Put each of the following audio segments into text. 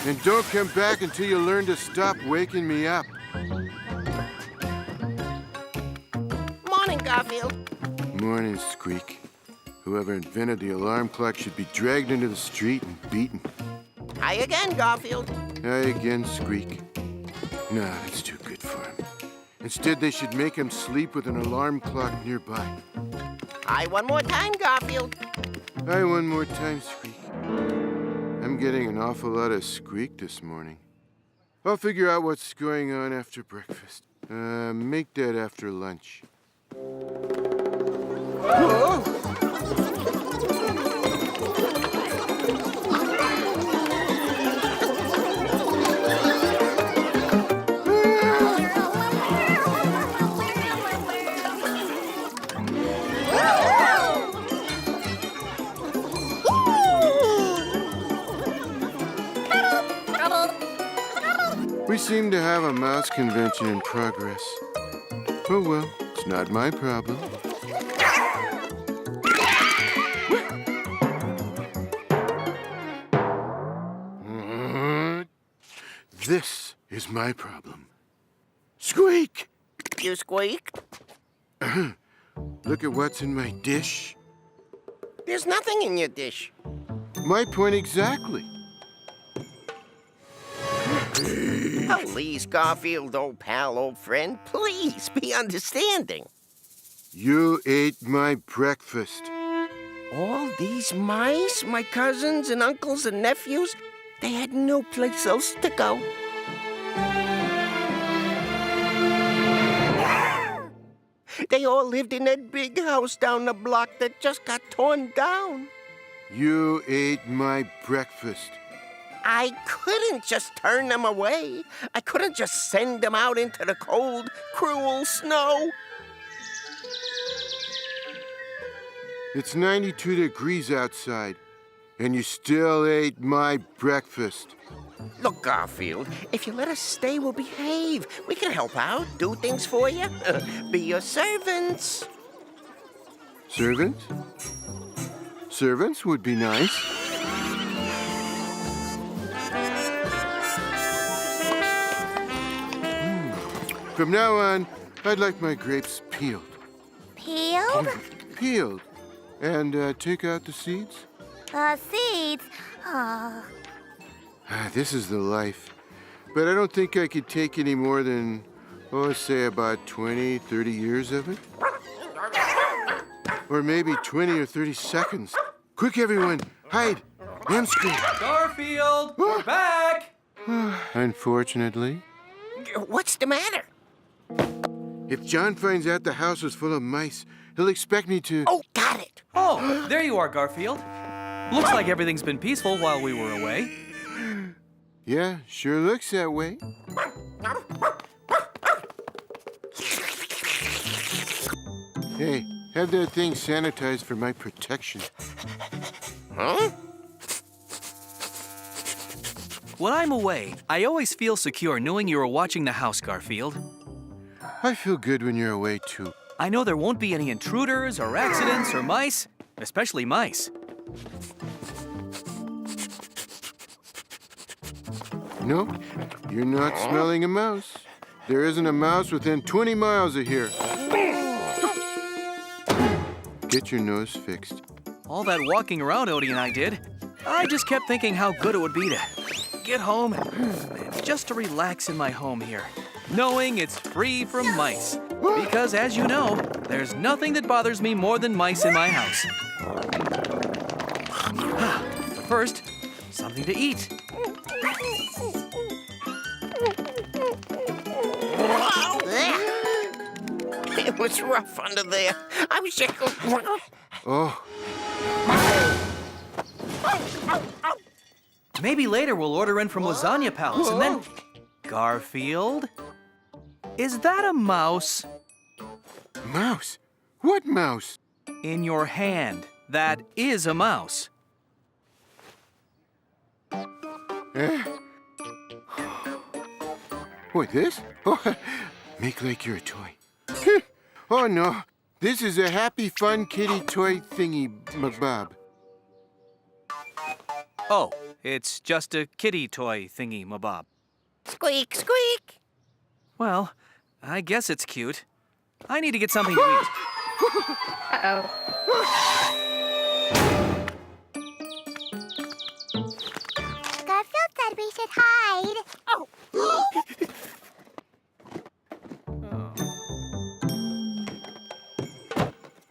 And don't come back until you learn to stop waking me up. Morning, Garfield. Morning, Squeak. Whoever invented the alarm clock should be dragged into the street and beaten. Hi again, Garfield. Hi again, Squeak. No, that's too good for him. Instead, they should make him sleep with an alarm clock nearby. Hi one more time, Garfield. Hi one more time, Squeak. I'm getting an awful lot of squeak this morning. I'll figure out what's going on after breakfast. Make that after lunch. Whoa. We seem to have a mouse convention in progress. Oh well, it's not my problem. This is my problem. Squeak! You squeak? Look at what's in my dish. There's nothing in your dish. My point exactly. Please, Garfield, old pal, old friend, please be understanding. You ate my breakfast. All these mice, my cousins and uncles and nephews, they had no place else to go. They all lived in that big house down the block that just got torn down. You ate my breakfast. I couldn't just turn them away. I couldn't just send them out into the cold, cruel snow. It's 92 degrees outside, and you still ate my breakfast. Look, Garfield, if you let us stay, we'll behave. We can help out, do things for you, be your servants. Servants? Servants would be nice. From now on, I'd like my grapes peeled. Peeled? Peeled. And take out the seeds? Seeds? Oh. This is the life. But I don't think I could take any more than, say about 20, 30 years of it. Or maybe 20 or 30 seconds. Quick, everyone, hide. Scream. Garfield, we're back! Unfortunately. What's the matter? If John finds out the house was full of mice, he'll expect me to... Oh, got it. Oh, there you are, Garfield. Looks like everything's been peaceful while we were away. Yeah, sure looks that way. Hey, have that thing sanitized for my protection. Huh? When I'm away, I always feel secure knowing you are watching the house, Garfield. I feel good when you're away, too. I know there won't be any intruders or accidents or mice, especially mice. No, you're not smelling a mouse. There isn't a mouse within 20 miles of here. Get your nose fixed. All that walking around Odie and I did, I just kept thinking how good it would be to get home and just to relax in my home here, knowing it's free from mice. Because, as you know, there's nothing that bothers me more than mice in my house. But first, something to eat. It was rough under there. I was just... Oh, Maybe later we'll order in from Lasagna Palace and then... Garfield? Is that a mouse? mouse? What mouse? In your hand. That is a mouse. What, this? Oh, make like you're a toy. Oh, no. This is a happy, fun kitty toy thingy, McBob. Oh, It's just a kitty toy thingy-mabob. Squeak, squeak. Well, I guess it's cute. I need to get something to eat. Uh-oh. Garfield said we should hide. Oh.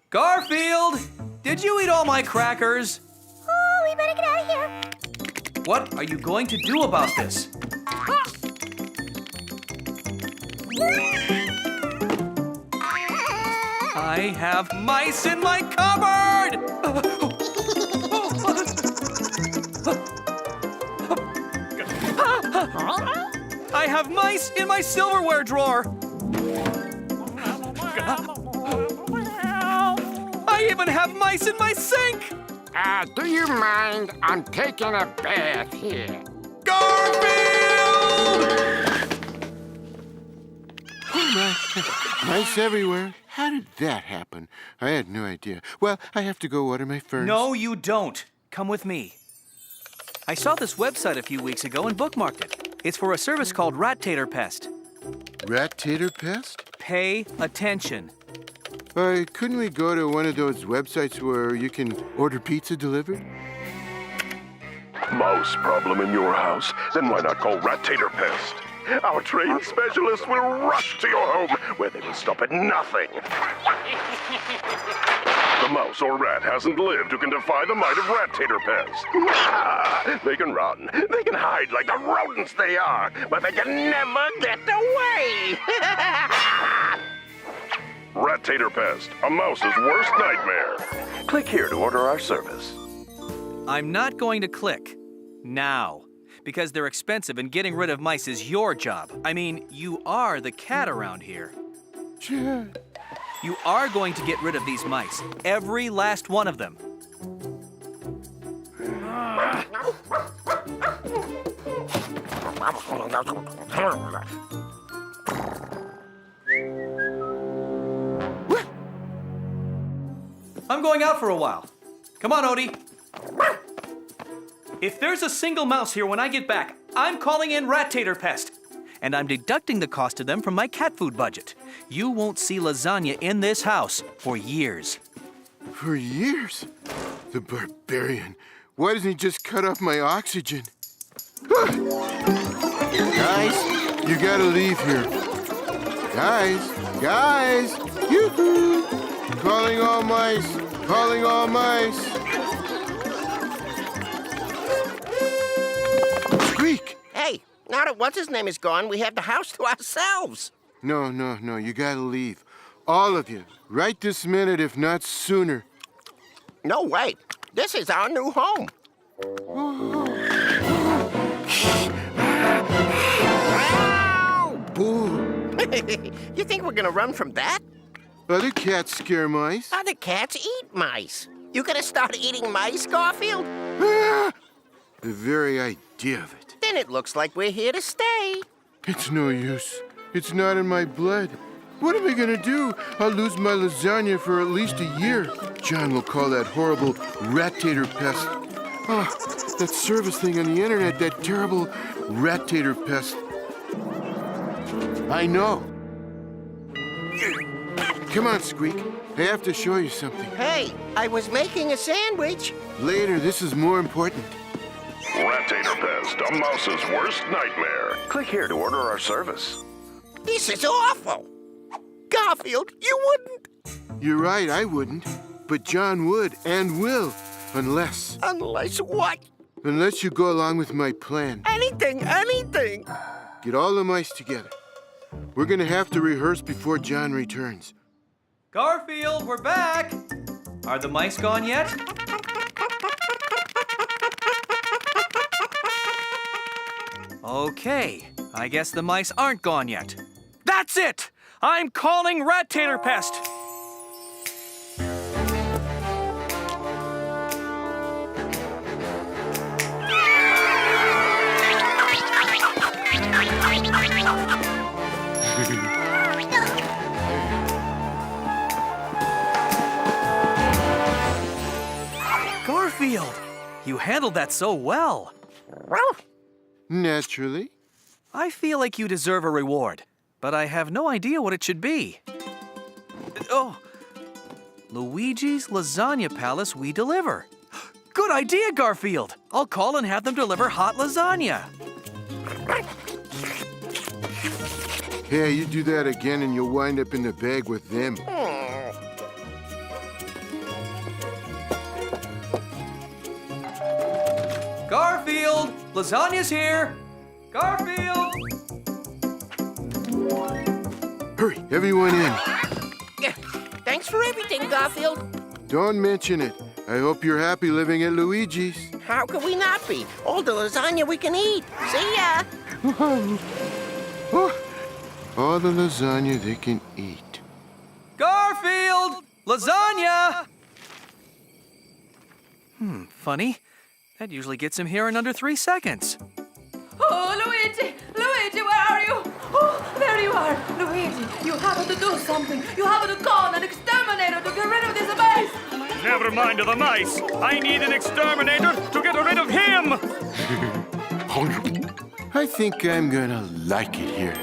Garfield! Did you eat all my crackers? Oh, we better get out of here. What are you going to do about this? I have mice in my cupboard! I have mice in my silverware drawer! I even have mice in my sink! Do you mind? I'm taking a bath here. Garfield! Oh, my. Mice everywhere. How did that happen? I had no idea. Well, I have to go water my ferns. No, you don't. Come with me. I saw this website a few weeks ago and bookmarked it. It's for a service called Rat Tater Pest. Rat tater pest? Pay attention. Couldn't we go to one of those websites where you can order pizza delivered? Mouse problem in your house? Then why not call Rat Tater Pest? Our trained specialists will rush to your home where they will stop at nothing. The mouse or rat hasn't lived who can defy the might of Rat Tater Pest. They can run, they can hide like the rodents they are, but they can never get away. Rat Tater Pest, a mouse's worst nightmare. Click here to order our service. I'm not going to click. Now. Because they're expensive and getting rid of mice is your job. I mean, you are the cat around here. Chad. You are going to get rid of these mice. Every last one of them. I'm going out for a while. Come on, Odie. If there's a single mouse here when I get back, I'm calling in Rat Tater Pest. And I'm deducting the cost of them from my cat food budget. You won't see lasagna in this house for years. For years? The barbarian. Why doesn't he just cut off my oxygen? Guys, you gotta leave here. Guys! Yoo-hoo! Calling all mice! Calling all mice! Squeak! Hey, now that what's-his-name is gone, we have the house to ourselves. No, you gotta leave. All of you. Right this minute, if not sooner. No way. This is our new home. Boo! You think we're gonna run from that? Other cats scare mice. Other cats eat mice. You gonna start eating mice, Garfield? Ah! The very idea of it. Then it looks like we're here to stay. It's no use. It's not in my blood. What am I gonna do? I'll lose my lasagna for at least a year. John will call that horrible Rat Tater Pest. Oh, that service thing on the internet, that terrible Rat Tater Pest. I know. Come on, Squeak. I have to show you something. Hey, I was making a sandwich. Later, this is more important. Rat Tater Pest, a mouse's worst nightmare. Click here to order our service. This is awful. Garfield, you wouldn't. You're right, I wouldn't. But John would and will. Unless What? Unless you go along with my plan. Anything. Get all the mice together. We're gonna have to rehearse before John returns. Garfield, we're back! Are the mice gone yet? Okay, I guess the mice aren't gone yet. That's it! I'm calling Rat Tater Pest! Garfield, you handled that so well. Naturally. I feel like you deserve a reward, but I have no idea what it should be. Oh, Luigi's Lasagna Palace we deliver. Good idea, Garfield. I'll call and have them deliver hot lasagna. Hey, you do that again and you'll wind up in the bag with them. Garfield, lasagna's here. Garfield! Hurry, everyone in. Thanks for everything, Garfield. Don't mention it. I hope you're happy living at Luigi's. How could we not be? All the lasagna we can eat. See ya. Oh, all the lasagna they can eat. Garfield! Lasagna! Funny. That usually gets him here in under 3 seconds. Oh, Luigi! Luigi, where are you? Oh, there you are! Luigi, you have to do something. You have to call an exterminator to get rid of this mice! Never mind the mice. I need an exterminator to get rid of him! I think I'm gonna like it here.